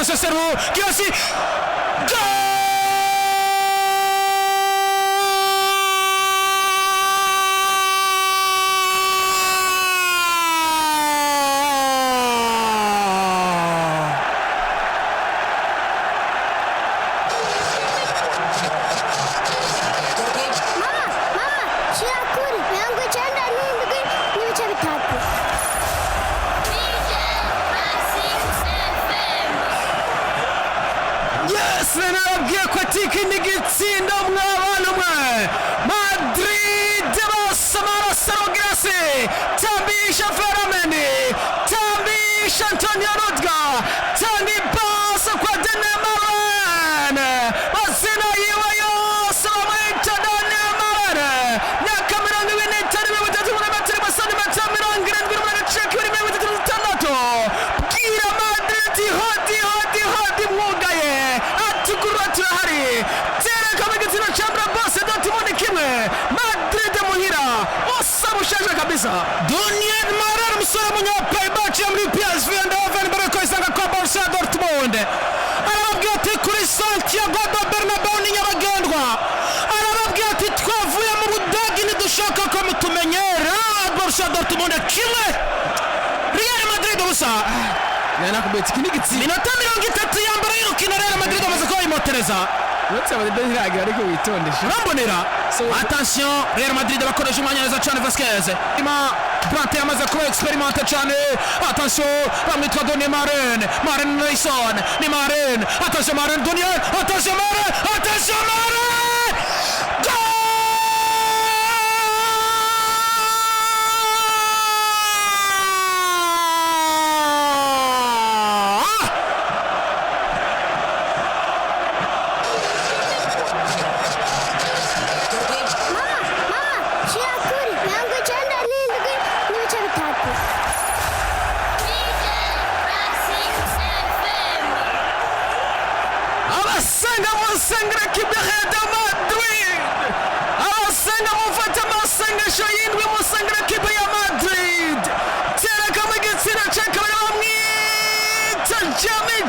Vinicius Seru Girassi Senabia kwatiki nigitsinda mwabana mwe Madrid basamara Sarogirassi tambisha Ferrameni tambisha Antonio Rudiger tambi pasa kwa Donnarumma basina yiwa yose bamwita Donnarumma myaka 45 basani mirongo irindwi n'agace k'ibiri 36 bwira Madrid hodi mwugaye atukura turahari tereka mugitsina chambra bose Dortmund kimwe Madrid muhira bose bushaje kabisa Donier Marer musore munyapaybaci muri PSV Eindhoven bariko isanga kwa Borussia Dortmund arababwira ati kuri Santiago Bernabeu ni nyabagendwa arababwira ati twavuye mu Budagi ntidushaka ko mutumenyera Borussia Dortmund kimwe Real Madrid busa Nana kubeti kinigitsi minota 30 yambara y'urukino Real Madrid amaze ko imotereza uretse abadahiragira ariko witondesha urambonera attention Real Madrid bakoresha umwanya neza cyane Vasquez ima Plante yamaze kuba experimente cyane attention bamwitwa Donier Maren Nelson ni Maren attention Maren Donier attention Maren Senga kibere da Madrid asenga mufata masenga shoyindwe musenga kibe ya Madrid tera kama gitsina chaka bamwita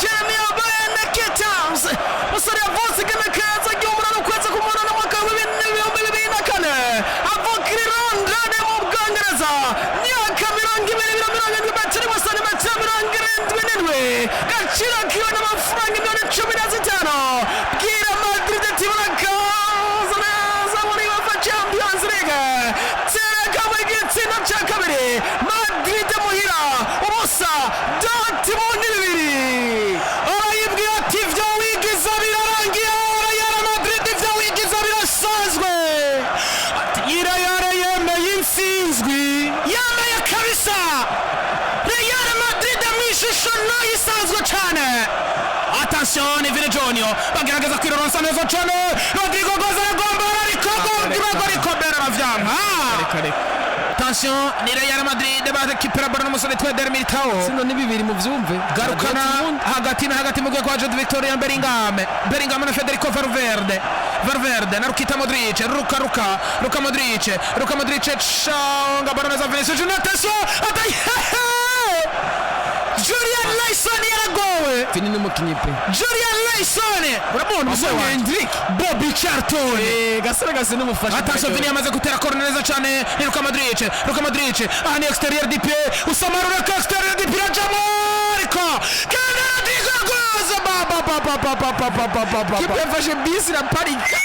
Jamie abana Ketams musore avose kana kaza gyumura no kweza kumona na mwaka wa 2024 avokiri ronda ne mu Bwongereza myaka 20 musore matamirangirenwe gacira kiyo na mafaranga 15 Gira Madrid tibaka zamani wa Champions League tera kama gitsina cha kabiri Madrid muhira ubusa Dortmund 2 arayibwira ati vyo wigiza birarangiye Real Madrid vyo wigiza birasanzwe ati yemeye insinzwi yemeye kabisa Real Madrid mwishusho nayisanzwe cyane attention ni Vini Junior bagerageza kwironsa neza cyane Rodrigo Goza gombora ariko bera bavyanga attention ni Real Madrid barekipera baro n'umusore twa Eder Militao sino ni bibiri mu vyumve garukana hagati mu kwa Jude Victorian Bellingham na Federico Valverde na Luka Modric changa baro na Vinicius Junior attention Julian Leison yaragowe fini n'umukinyi pe Julian Leison urabona umusore Hendrik Bobby Charlton gasaragase n'umufasha attention Vini yamaze gutera corner neza cyane ni Luka Modric aha ni exterieur du pied Usamaro na exterieur du pied Jamarco Kennedy Goza kipe yafashe bisi na parika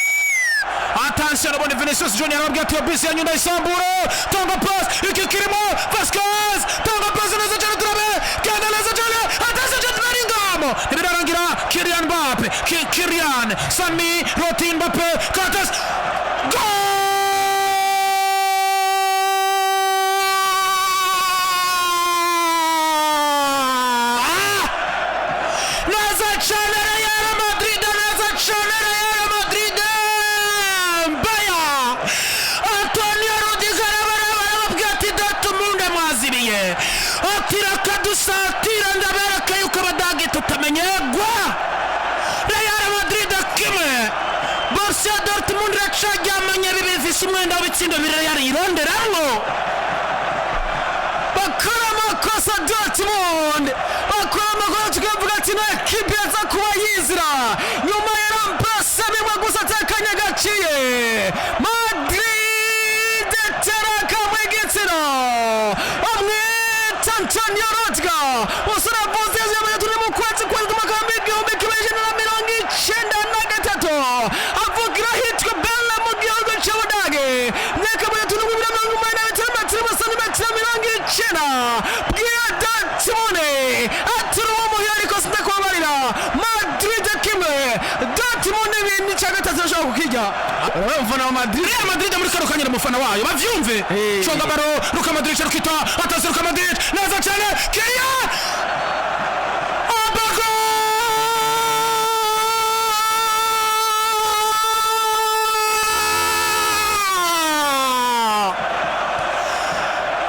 attention abone Vinicius Junior arabwira ati bisi ya nyunda isamburo tonga pass ikikirimo Vasquez tonga pass neza cyane turabe kandi neza cyane attention Bellingham birarangira Kylian Mbappe Kylian Sami Rotin Mbappe Katas Satira ndabereka yuko abadage tutamenyegwa Real Madrid kimwe Borussia Dortmund racajyamanye bibivise umwenda w'ibitsindo Real ironderamo bakora amakosa Dortmund bakora amakosa tukavuga ati na ekipe Antonio Rudiger umusore wavuze yaje turi mu kwezi kwa Makambi igihumbi kimwe n'ijana na mirongo icyenda na gatatu avugira hitwa Bella mu gihugu cy'Ubudage myaka muri turi mu mirongo umunani na bitanu metero santimetero mirongo icyenda bwira Dortmund aturi mu muhira ariko sinakubabarira Madrid kimwe Dortmund ibindi cya gatatu ashobora kukijya umufana wa Madrid Real Madrid muri kano kanya umufana wayo bavyumve Chonga baro Luka Modric rukita atase Luka Modric naza cyane Kia Abago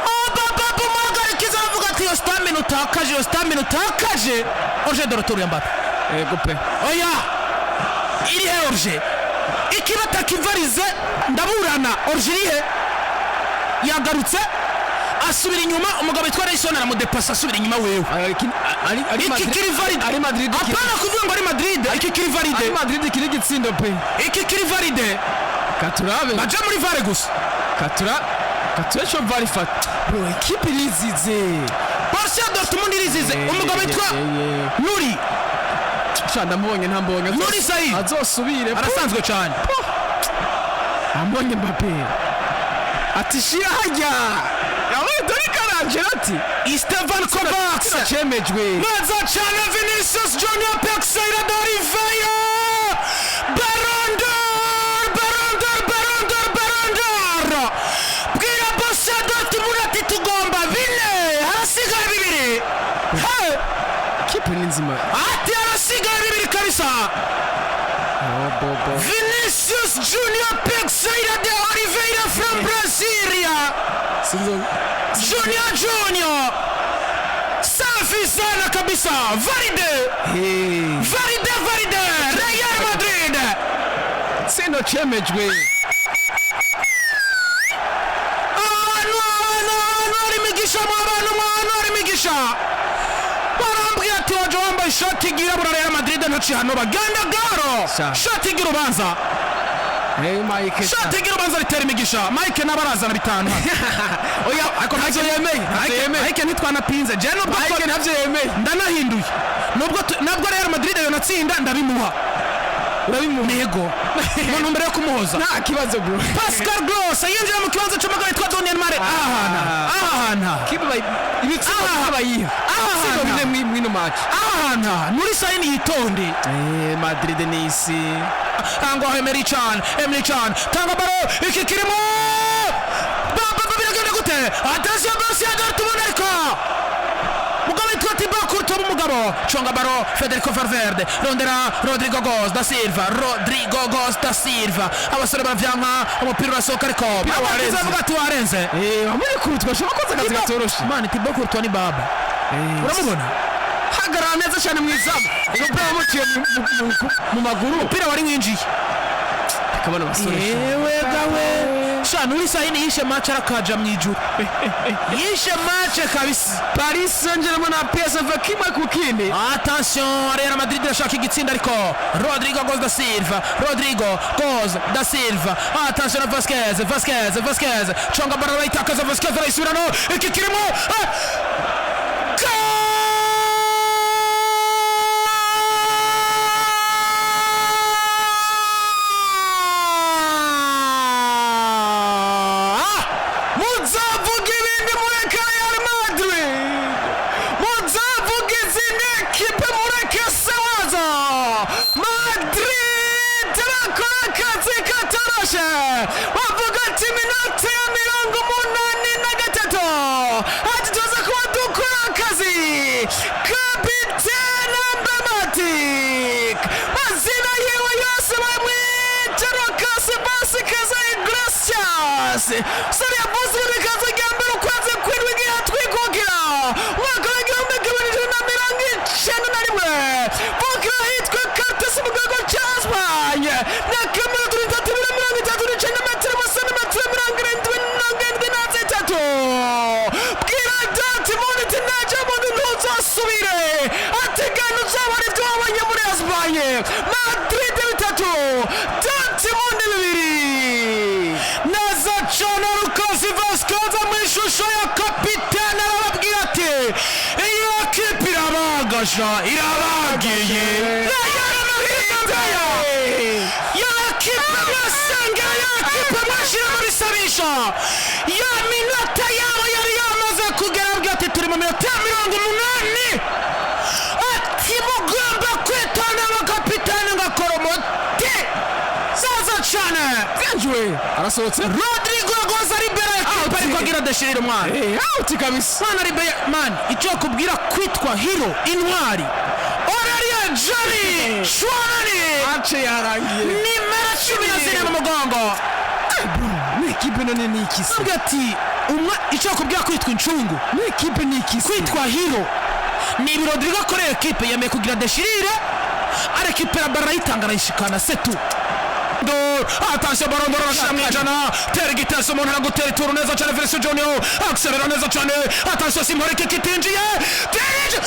Ababu magari kizavuga ati yo stamina utakaje Orje de retour yambata gupe oya iri he Orje ikibata kivarize ndaburana Orje irihe yagarutse asubira inyuma umugabo witwa Rayson aramudepasa asubira inyuma wewe iki kiri valide ari Madrid apana kuvuga ngo ari Madrid iki kiri valide ari Madrid kiri gitsindo pe iki kiri valide katurabe baje muri vare gusa katura cyo vare fata bro equipe irizize Borussia Dortmund irizize umugabo witwa Nuri cyanda mbonye ntambonye Nuri Saïd azosubire arasanzwe cyane ambonye Mbappé ati shira hajya yawe dore karangera ati Steven Kovacs cyemejwe maza cyane Vinicius Junior Pexeira d'Oliveira Ballon d'Or bwira Borussia Dortmund ati tugomba bine hasigaye bibiri kipe ni nzima ati hasigaye bibiri kabisa Vinicius Junior Pexeira d'Oliveira from Brasilia Junior safi sana kabisa valide Real Madrid sino cyemejwe ari migisha barambwira ati waje wambaye ishati y'irabura Real Madrid ntuci hano baganda garo shati y'urubanza Mike shati y'urubanza ritera imigisha Mike nabarazana bitanu oya ako ntacyo yemeye Mike ntitwanapinze je nubwo Mike ntavyo yemeye ndanahinduye nubwo Real Madrid yo natsinda ndabimuha urabimuha yego mu ntumbero yo kumuhoza nta kibazo bro Pascal Gross yinjira mu kibanza cy'umugabo witwa Daniel Mare ahana kibe ibitsina bayiha sino bine mwino match ahana Nuri Saïd yitonde Madrid ni isi ango Emre Can tanga baro iki kirimo baba biragenda gute attention Borussia Dortmund ariko mugabo witwa Thibaut Courtois umugabo chonga baro Federico Valverde rondera Rodrigo Goes da Silva abasore baravyanka umupira urasohoka ariko bavuga ati warenze wamuri Courtois shaka koza kazi gatoroshe man Thibaut Courtois ni baba uramubona hagarara neza cyane mu izamu umupira wamuciye mu maguru umupira wari winjiye akabona basore yewe gawe sha Nuri Saïd yishe match arakaja mu ijuru yishe match kabisa Paris Saint-Germain na PSV kimwe ku kindi attention Real Madrid irashaka igitsinda ariko Rodrigo Goes da Silva attention na Vasquez chonga baro bayitakaza Vasquez arayisubirano iki kirimo wavuga ati minota ya 83 ati tuza kuba dukora akazi kapiteni Emblematic mazina yewe yose bamwita Lucas Iglesias sari yavuze ibikazo rya mbere ukwezi kw'indwi igihe twikukira umwaka w'igihumbi kimwe n'ijana na mirongo icyenda na rimwe bukira hitwa Cartes mu gihugu cya Espanye myaka mirongo itatu mirongo itatu n'icyenda metero santimetero mirongo irindwi na zitatu bwira Dortmund ati ntajya mundi ntuzasubire ateganya uzaba ari byo wabonye muri Espanye Madrid bitatu Dortmund bibiri neza cyane Lucas Vasquez mu ishusho ya kapiteni arababwira ati iyo kipe irabagasha irabagiye ya kipe mwasanga ya kipe mwashira muri sabisha ya minota yabo yari yamaze kugera bwate turi mu minota 80 ati mugomba kwitana abakapitani ngakoromote zaza cyane Byanjwe arasohotse Rodrigo Goza Ribeiro kipe ariko agira deshirira mwana out kabisa mwana Ribeiro man icyo kubwira kwitwa hero intwari Aurelien Joly Chouamani ace yarangiye nimero 14 mu mugongo ni ekipe none ni ikisi ntabwo ati umwe icyo kubwira kwitwa incungu ni ekipe ni ikisi kwitwa hero ni ibi Rodrigo akorera ekipe yemeye kugira deshirire arekipera barayitanga arayishikana setu attention Barondoro arashira mwijana tera igitasi umuntu aragutera ituru neza cyane Vinicius Junior akselera neza cyane attention Simorike kitinjiye Tinji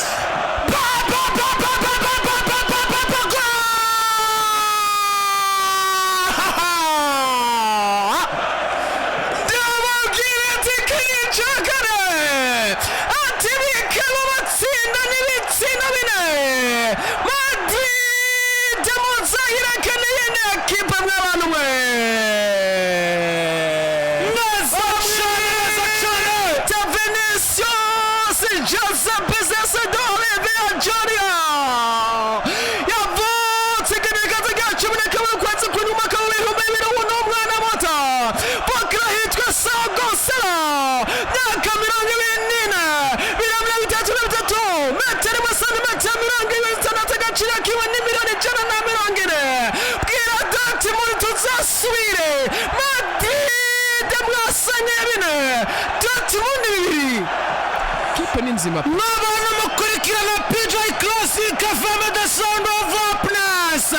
nzima n'abantu mukurikirana PJ Classic FM the sound of Happiness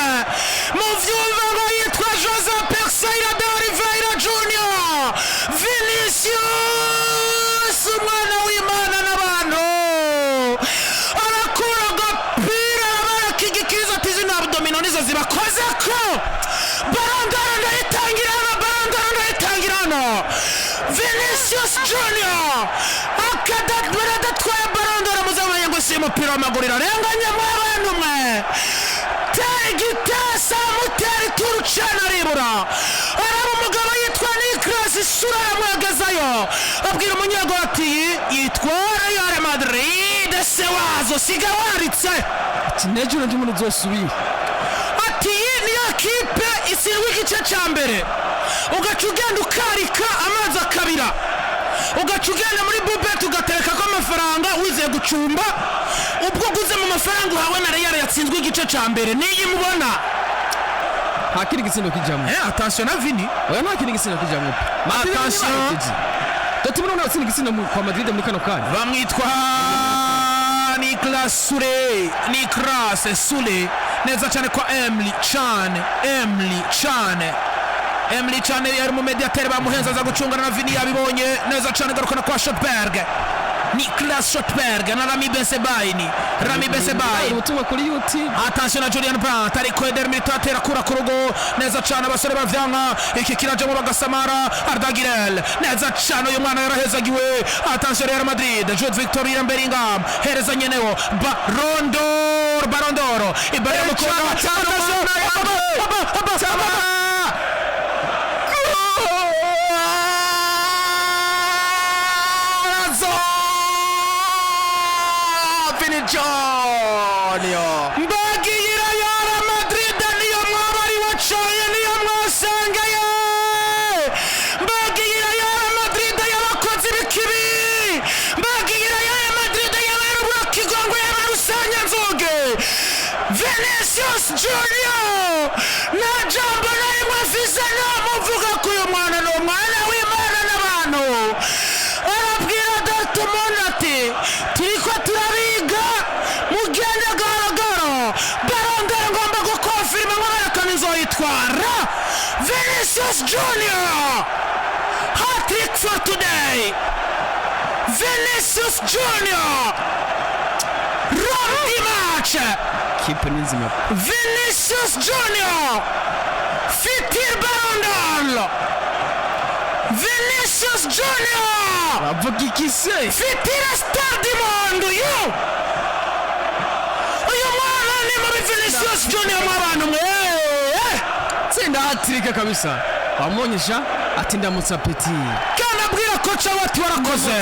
mu vyumva ngo yitwa Jose Pereira de Oliveira Junior Vinicius umwana w'Imana n'abantu arakura agapira barakigikiriza ati zino abdomino nizo zibakoze ko Barondoro ndayitangira hano Vinicius Junior baradatwaye Barondoro muzamanya ngo si umupira w'amaguru irarenganya mu abantu mwe tegitasa muteri turucana ribura araba umugabo yitwa Nicolas isura yamwagazayo abwira umunyago ati yitwa Real Madrid se wazo siga waritse kinejura ndi muntu zosubira ati niyo kipe isirwa igice cya mbere ugaca ugenda ukarika amazi akabira ugaca ugenda muri bubet ugatereka ko amafaranga wizeye gucumba ubwo uguze mu mafaranga uhawe na Real yatsinzwe igice cya mbere niyi mubona hakiri igitsindo kijamwe attention na Vini oya nta kindi gitsindo kijamwe attention Tottenham none atsinda igitsindo kwa Madrid muri kano kanya bamwitwa Nicolas Sule neza cyane kwa Emily Chan yari mu mediateur bamuhenza za gucungana na Vini yabibonye neza cyane garukana kwa Shotberg Niklas Shotberg na Rami Bensebaini ubutumwa kuri YouTube attention na Julian Brandt ariko Eder Militao atera kura ku rugo neza cyane abasore bavyanka iki kirajemo bagasamara Arda Güler neza cyane uyu mwana yarahezagiwe attention Real Madrid Jude Victoria Bellingham hereza nyenewo Barondoro ibare mu kona mbagira Real Madrid niyo mwabari wacoye niyo mwasangeye mbagira Real Madrid y'abakozi b'ikibi mbagira Real Madrid y'abarubura kigongo y'abarusanya nzoge Vinicius Junior na jambo na rimwe afise namuvuga ko uyu mwana ni umwana w'Imana n'abantu arabwira Dortmund ati turiko turabiga mugende garagara Barondoro ngomba gukonfirma mwarakana izoyitwara Vinicius Junior hat-trick for today Vinicius Junior Rob match kipe nzima Vinicius Junior fitir Barondoro Vinicius Junior avuga ikise fitira Stade du Monde kandi uyu mwana ni muri Vinicius Junior mw'abantu mwe tsinda hat-trick kabisa wamwonyesha ati ndamutsa Petit kandi abwira kocha watu warakoze